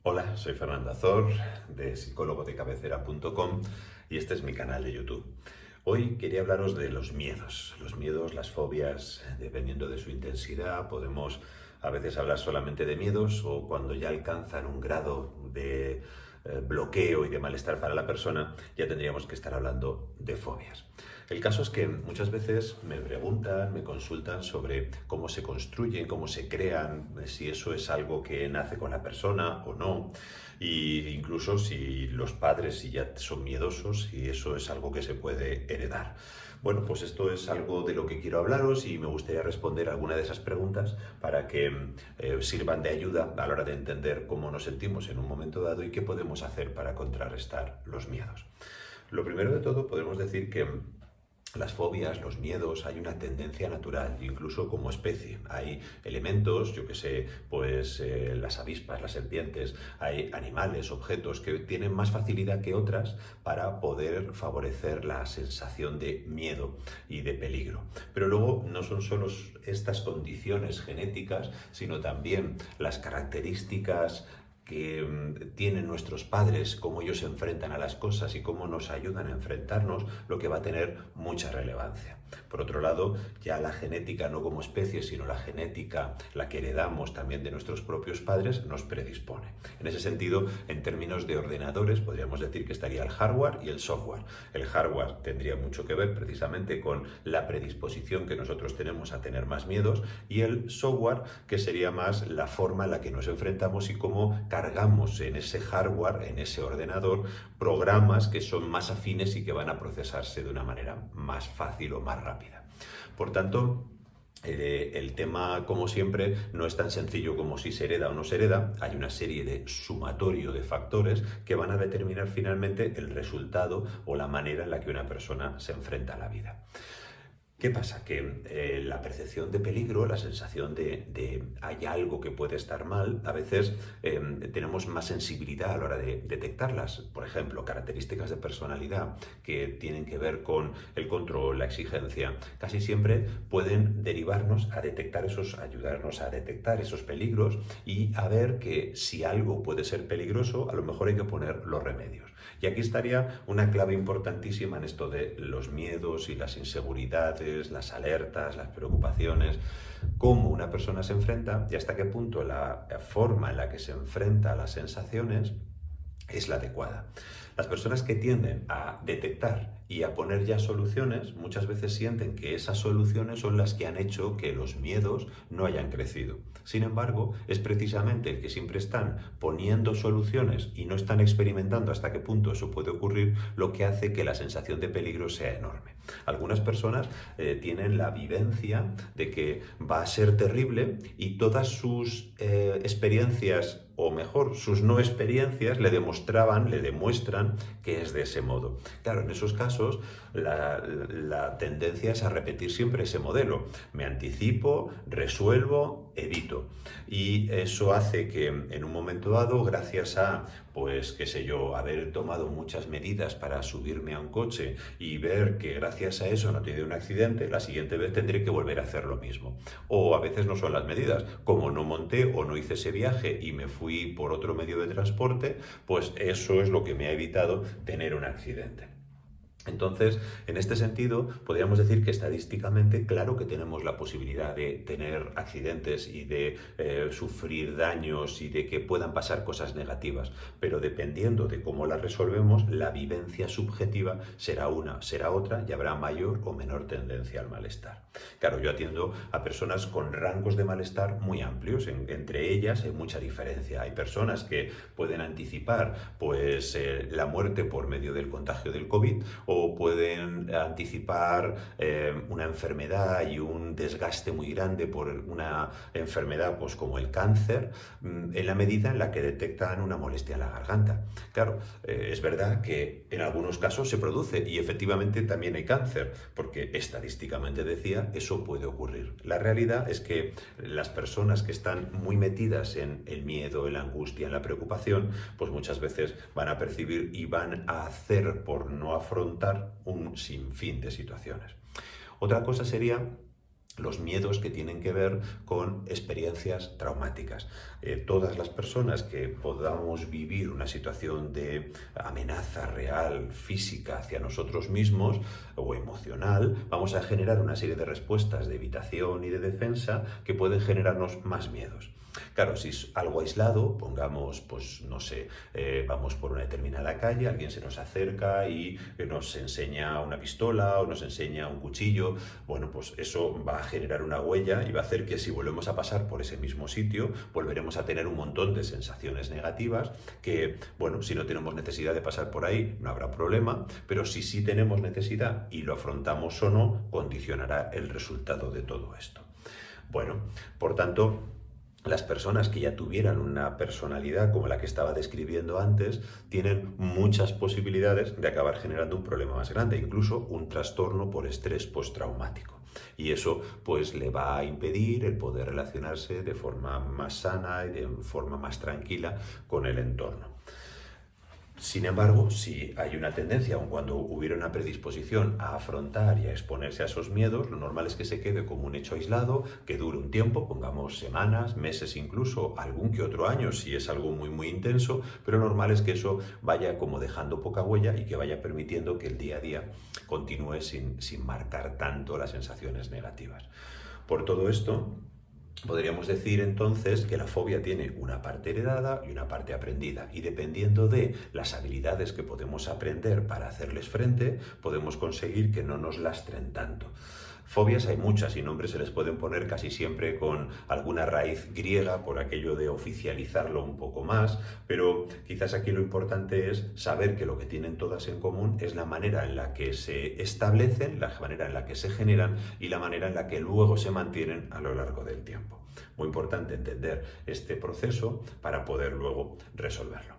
Hola, soy Fernando Azor de psicólogodecabecera.com y este es mi canal de YouTube. Hoy quería hablaros de los miedos, las fobias, dependiendo de su intensidad, podemos a veces hablar solamente de miedos o cuando ya alcanzan un grado de bloqueo y de malestar para la persona, ya tendríamos que estar hablando de fobias. El caso es que muchas veces me preguntan, me consultan sobre cómo se construyen, cómo se crean, si eso es algo que nace con la persona o no, e incluso si los padres si ya son miedosos, si eso es algo que se puede heredar. Bueno, pues esto es algo de lo que quiero hablaros y me gustaría responder alguna de esas preguntas para que sirvan de ayuda a la hora de entender cómo nos sentimos en un momento dado y qué podemos hacer para contrarrestar los miedos. Lo primero de todo, podemos decir que las fobias, los miedos, hay una tendencia natural, incluso como especie. Hay elementos, yo que sé, pues las avispas, las serpientes, hay animales, objetos que tienen más facilidad que otras para poder favorecer la sensación de miedo y de peligro. Pero luego no son solo estas condiciones genéticas, sino también las características que tienen nuestros padres, cómo ellos se enfrentan a las cosas y cómo nos ayudan a enfrentarnos, lo que va a tener mucha relevancia. Por otro lado, ya la genética no como especie, sino la genética, la que heredamos también de nuestros propios padres, nos predispone. En ese sentido, en términos de ordenadores, podríamos decir que estaría el hardware y el software. El hardware tendría mucho que ver precisamente con la predisposición que nosotros tenemos a tener más miedos y el software, que sería más la forma en la que nos enfrentamos y cómo cargamos en ese hardware, en ese ordenador, programas que son más afines y que van a procesarse de una manera más fácil o más rápida. Por tanto, el tema, como siempre, no es tan sencillo como si se hereda o no se hereda. Hay una serie de sumatorio de factores que van a determinar finalmente el resultado o la manera en la que una persona se enfrenta a la vida. ¿Qué pasa? Que la percepción de peligro, la sensación de hay algo que puede estar mal, a veces tenemos más sensibilidad a la hora de detectarlas. Por ejemplo, características de personalidad que tienen que ver con el control, la exigencia, casi siempre pueden derivarnos a detectar ayudarnos a detectar esos peligros y a ver que si algo puede ser peligroso, a lo mejor hay que poner los remedios. Y aquí estaría una clave importantísima en esto de los miedos y las inseguridades, las alertas, las preocupaciones, cómo una persona se enfrenta y hasta qué punto la forma en la que se enfrenta a las sensaciones es la adecuada. Las personas que tienden a detectar y a poner ya soluciones, muchas veces sienten que esas soluciones son las que han hecho que los miedos no hayan crecido. Sin embargo, es precisamente el que siempre están poniendo soluciones y no están experimentando hasta qué punto eso puede ocurrir, lo que hace que la sensación de peligro sea enorme. Algunas personas tienen la vivencia de que va a ser terrible y todas sus experiencias o mejor, sus no experiencias le demuestran que es de ese modo. Claro, en esos casos la tendencia es a repetir siempre ese modelo. Me anticipo, resuelvo, evito. Y eso hace que en un momento dado, gracias a, pues qué sé yo, haber tomado muchas medidas para subirme a un coche y ver que gracias a eso no he tenido un accidente, la siguiente vez tendré que volver a hacer lo mismo. O a veces no son las medidas, como no monté o no hice ese viaje y me fui por otro medio de transporte, pues eso es lo que me ha evitado tener un accidente. Entonces, en este sentido, podríamos decir que estadísticamente, claro que tenemos la posibilidad de tener accidentes y de sufrir daños y de que puedan pasar cosas negativas, pero dependiendo de cómo las resolvemos, la vivencia subjetiva será una, será otra y habrá mayor o menor tendencia al malestar. Claro, yo atiendo a personas con rangos de malestar muy amplios, entre ellas hay mucha diferencia. Hay personas que pueden anticipar pues, la muerte por medio del contagio del COVID o pueden anticipar una enfermedad y un desgaste muy grande por una enfermedad pues, como el cáncer, en la medida en la que detectan una molestia en la garganta. Claro, es verdad que en algunos casos se produce y efectivamente también hay cáncer, porque estadísticamente decía, eso puede ocurrir. La realidad es que las personas que están muy metidas en el miedo, en la angustia, en la preocupación, pues muchas veces van a percibir y van a hacer por no afrontar un sinfín de situaciones. Otra cosa sería los miedos que tienen que ver con experiencias traumáticas. Todas las personas que podamos vivir una situación de amenaza real, física hacia nosotros mismos o emocional, vamos a generar una serie de respuestas de evitación y de defensa que pueden generarnos más miedos. Claro, si es algo aislado, pongamos, pues no sé, vamos por una determinada calle, alguien se nos acerca y nos enseña una pistola o nos enseña un cuchillo, bueno, pues eso va a generar una huella y va a hacer que si volvemos a pasar por ese mismo sitio, volveremos a tener un montón de sensaciones negativas que, bueno, si no tenemos necesidad de pasar por ahí, no habrá problema, pero si sí tenemos necesidad y lo afrontamos o no, condicionará el resultado de todo esto. Bueno, por tanto, las personas que ya tuvieran una personalidad como la que estaba describiendo antes tienen muchas posibilidades de acabar generando un problema más grande, incluso un trastorno por estrés postraumático. Y eso pues le va a impedir el poder relacionarse de forma más sana y de forma más tranquila con el entorno. Sin embargo, si hay una tendencia, aun cuando hubiera una predisposición a afrontar y a exponerse a esos miedos, lo normal es que se quede como un hecho aislado, que dure un tiempo, pongamos semanas, meses incluso, algún que otro año si es algo muy intenso, pero lo normal es que eso vaya como dejando poca huella y que vaya permitiendo que el día a día continúe sin marcar tanto las sensaciones negativas. Por todo esto, podríamos decir entonces que la fobia tiene una parte heredada y una parte aprendida, y dependiendo de las habilidades que podemos aprender para hacerles frente, podemos conseguir que no nos lastren tanto. Fobias hay muchas y nombres se les pueden poner casi siempre con alguna raíz griega por aquello de oficializarlo un poco más, pero quizás aquí lo importante es saber que lo que tienen todas en común es la manera en la que se establecen, la manera en la que se generan y la manera en la que luego se mantienen a lo largo del tiempo. Muy importante entender este proceso para poder luego resolverlo.